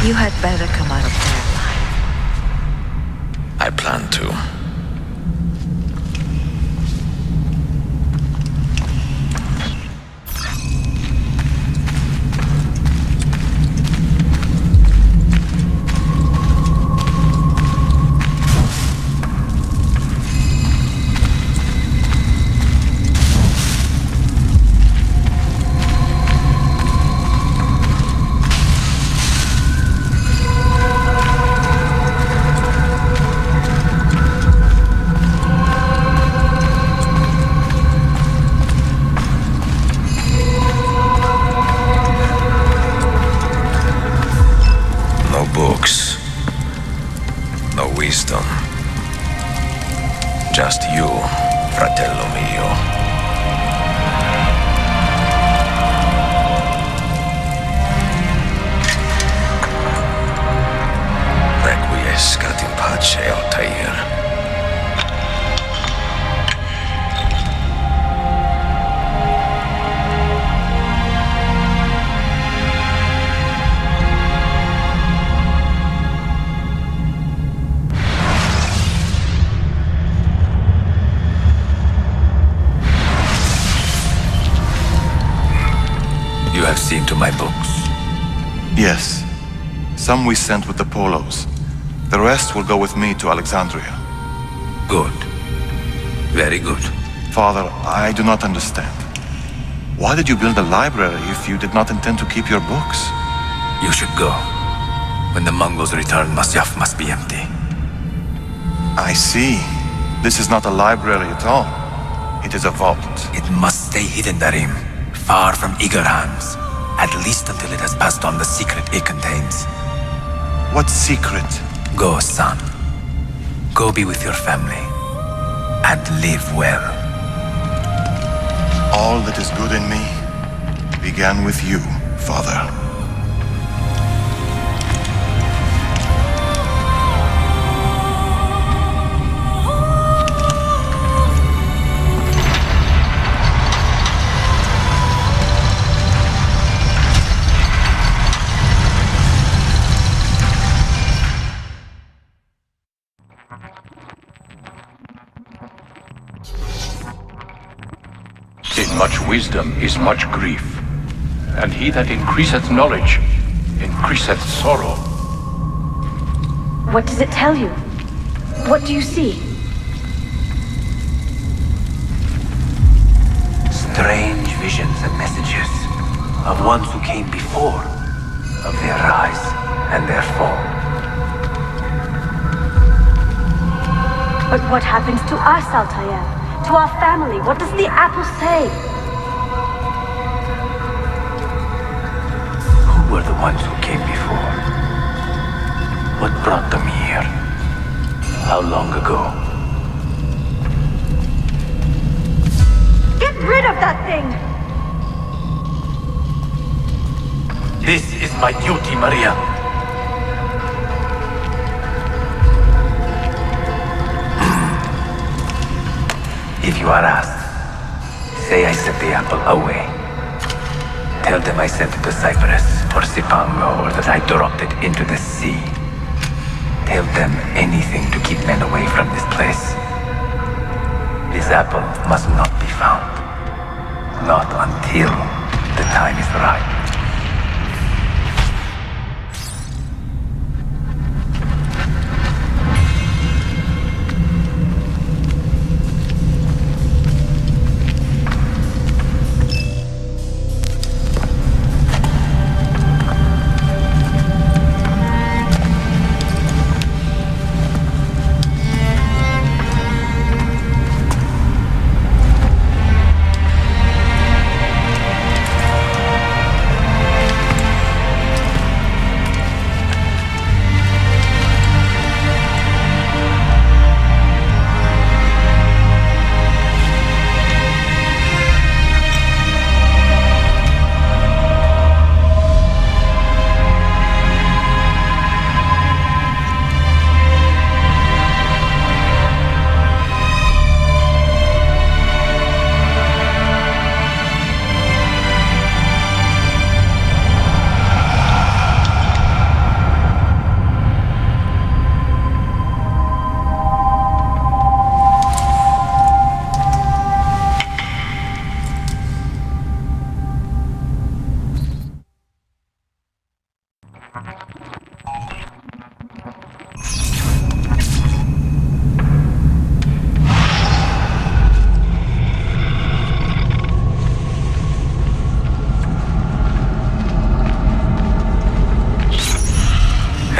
You had better come out of there alive. I plan to. fratello mio. Requiescat in pace, Altair. You have seen to my books? Yes. Some we sent with the Polos. The rest will go with me to Alexandria. Good. Very good. Father, I do not understand. Why did you build a library if you did not intend to keep your books? You should go. When the Mongols return, Masyaf must be empty. I see. This is not a library at all. It is a vault. It must stay hidden, Darim. Far from eager hands. At least until it has passed on the secret it contains. What secret? Go, son. Go be with your family. And live well. All that is good in me began with you, Father. In much wisdom is much grief, and he that increaseth knowledge increaseth sorrow. What does it tell you? What do you see? Strange visions and messages of ones who came before, of their rise and their fall. But what happens to us, Altair? To our family? What does the apple say? Who were the ones who came before? What brought them here? How long ago? Get rid of that thing! This is my duty, Maria. If you are asked, say I sent the apple away. Tell them I sent it to Cyprus, or Cipango, or that I dropped it into the sea. Tell them anything to keep men away from this place. This apple must not be found. Not until the time is right.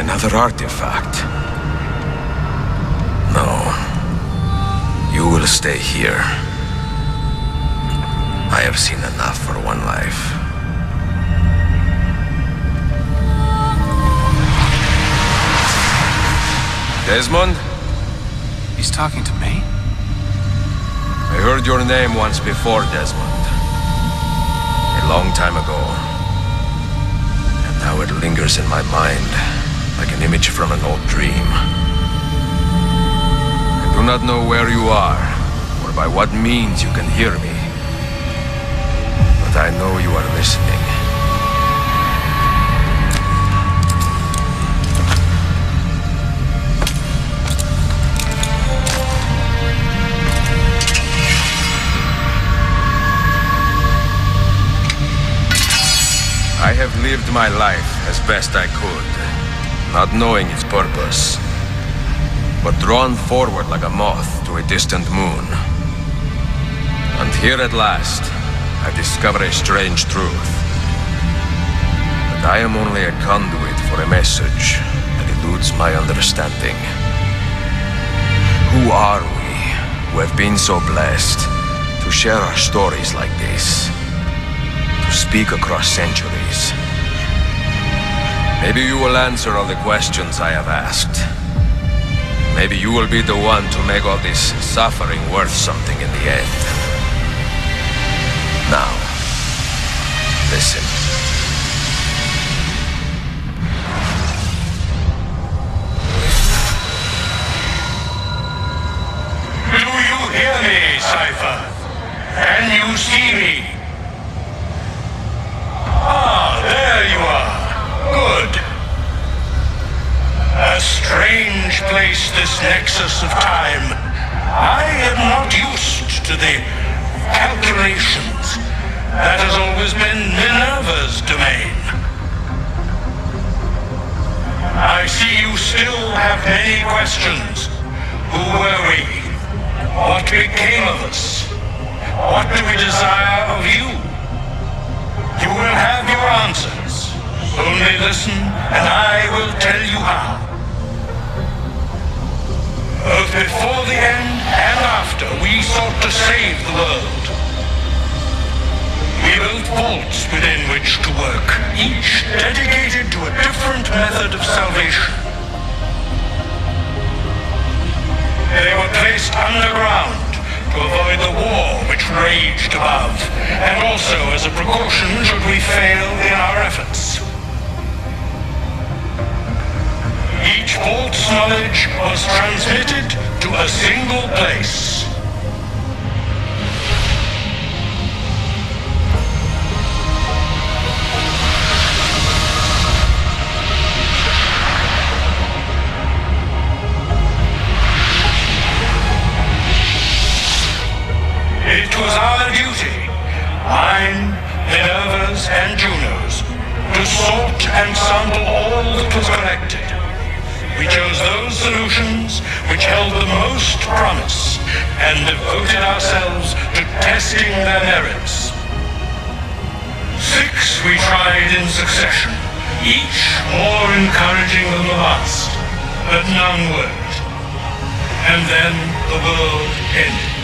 Another artifact. No. You will stay here. I have seen enough for one life. Desmond? He's talking to me? heard your name once before, Desmond. A long time ago. And now it lingers in my mind, like an image from an old dream. I do not know where you are, or by what means you can hear me. But I know you are listening. I have lived my life as best I could, not knowing its purpose, but drawn forward like a moth to a distant moon. And here at last, I discover a strange truth. That I am only a conduit for a message that eludes my understanding. Who are we, who have been so blessed to share our stories like this? To speak across centuries. Maybe you will answer all the questions I have asked. Maybe you will be the one to make all this suffering worth something in the end. Now, listen. Do you hear me, Sci-fi? Can you see me? Ah, there you are. Good. A strange place, this nexus of time. I am not used to the calculations. That has always been Minerva's domain. I see you still have many questions. Who were we? What became of us? What do we desire of you? You will have your answers. Only listen, and I will tell you how. Both before the end and after, we sought to save the world. We built vaults within which to work, each dedicated to a different method of salvation. They were placed underground to avoid the war which raged above, and also as a precaution should we fail in our efforts. Each vault's knowledge was transmitted to a single place. It was our duty, mine, Minerva's, and Juno's, to sort and sample all that was collected. We chose those solutions which held the most promise and devoted ourselves to testing their merits. 6 we tried in succession, each more encouraging than the last, but none worked. And then the world ended.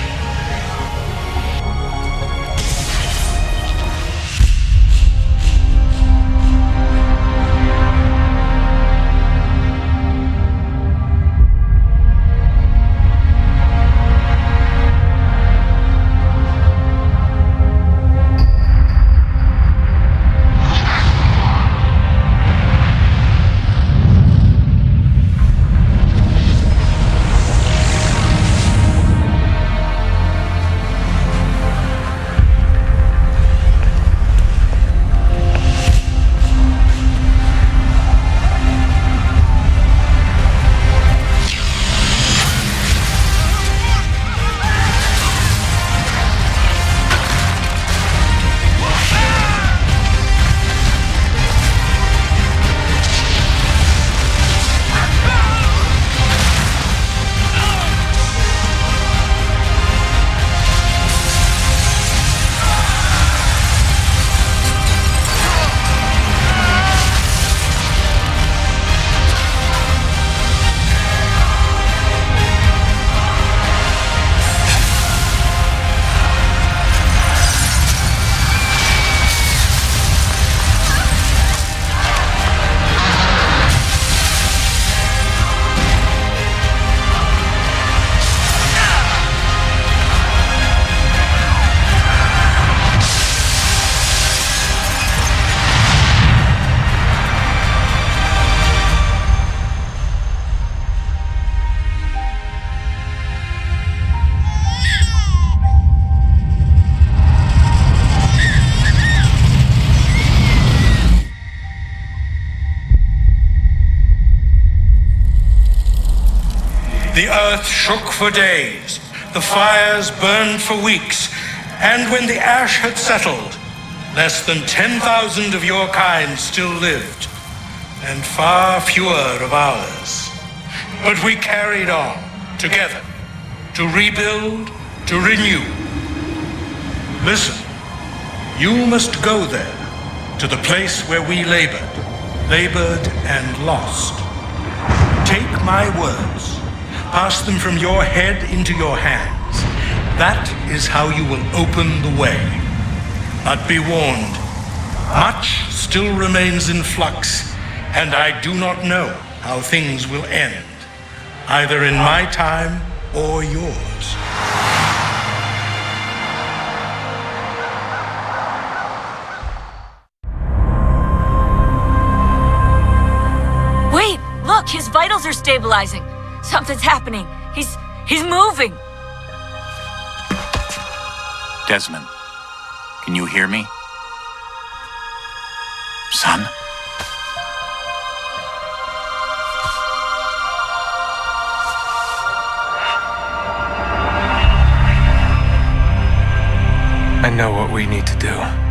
The earth shook for days, the fires burned for weeks, and when the ash had settled, less than 10,000 of your kind still lived, and far fewer of ours. But we carried on, together, to rebuild, to renew. Listen, you must go there, to the place where we labored and lost. Take my words, pass them from your head into your hands. That is how you will open the way. But be warned, much still remains in flux, and I do not know how things will end, either in my time or yours. Wait, look, his vitals are stabilizing. Something's happening. He's moving. Desmond, can you hear me? Son? I know what we need to do.